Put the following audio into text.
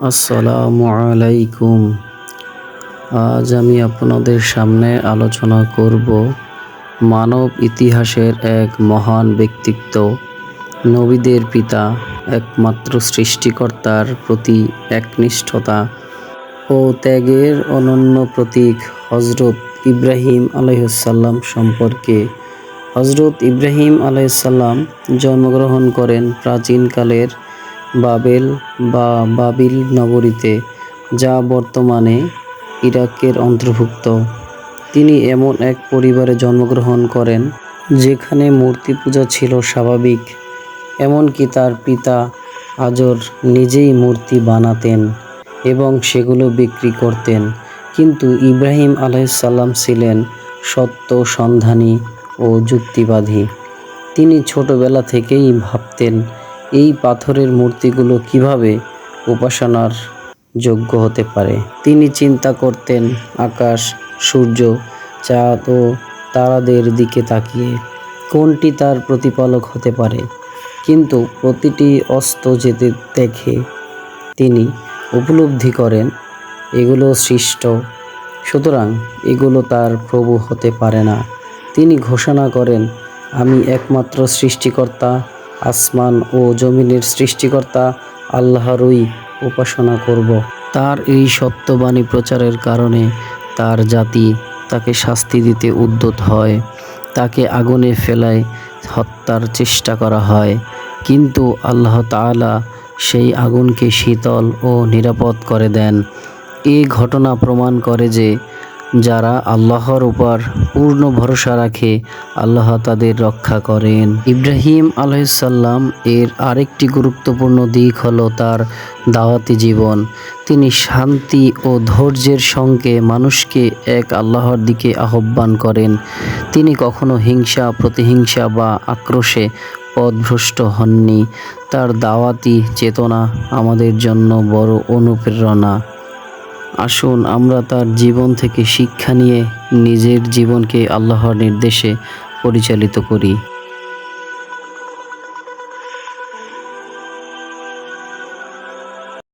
আসসালামু আলাইকুম। আজ আমি আপনাদের সামনে আলোচনা করব মানব ইতিহাসের এক মহান ব্যক্তিত্ব, নবীদের পিতা, একমাত্র সৃষ্টিকর্তার প্রতি একনিষ্ঠতা ও ত্যাগের অনন্য প্রতীক হযরত ইব্রাহিম আলাইহিসসালাম সম্পর্কে। হযরত ইব্রাহিম আলাইহিসসালাম জন্মগ্রহণ করেন প্রাচীনকালের বাবিল নগরীতে, যা বর্তমানে ইরাকের অন্তর্ভুক্ত। তিনি এমন এক পরিবারে জন্মগ্রহণ করেন যেখানে মূর্তি পূজা ছিল স্বাভাবিক, এমনকি তার পিতা আজর নিজেই মূর্তি বানাতেন এবং সেগুলো বিক্রি করতেন। কিন্তু ইব্রাহিম আলাইহিসসালাম ছিলেন সত্য সন্ধানী ও যুক্তিবাদী। তিনি ছোটবেলা থেকেই ভাবতেন এই পাথরের মূর্তিগুলো কিভাবে উপাসনার যোগ্য হতে পারে। তিনি চিন্তা করতেন আকাশ, সূর্য, চাঁদ ও তারাদের দিকে তাকিয়ে কোনটি তার প্রতিপালক হতে পারে। কিন্তু প্রতিটি অস্ত যেতে দেখে তিনি উপলব্ধি করেন এগুলো সৃষ্ট, সুতরাং এগুলো তার প্রভু হতে পারে না। তিনি ঘোষণা করেন, আমি একমাত্র সৃষ্টিকর্তা, আসমান ও জমিনের সৃষ্টিকর্তা আল্লাহরই উপাসনা করব। তার এই সত্যবাণী প্রচারের কারণে তার জাতি তাকে শাস্তি দিতে উদ্যত হয়। তাকে আগুনে ফেলায় হত্যার চেষ্টা করা হয়, কিন্তু আল্লাহ তাআলা সেই আগুনকে শীতল ও নিরাপদ করে দেন। এই ঘটনা প্রমাণ করে যে যারা আল্লাহর উপর পূর্ণ ভরসা রাখে, আল্লাহ তাদের রক্ষা করেন। ইব্রাহিম আলাইহিসসালাম এর আরেকটি গুরুত্বপূর্ণ দিক হলো তার দাওয়াতি জীবন। তিনি শান্তি ও ধৈর্যের সঙ্গে মানুষকে এক আল্লাহর দিকে আহ্বান করেন। তিনি কখনো হিংসা, প্রতিহিংসা বা আক্রোশে পথভ্রষ্ট হননি। তার দাওয়াতি চেতনা আমাদের জন্য বড় অনুপ্রেরণা। আসুন আমরা তার জীবন থেকে শিক্ষা নিয়ে নিজের জীবনকে আল্লাহর নির্দেশে পরিচালিত করি।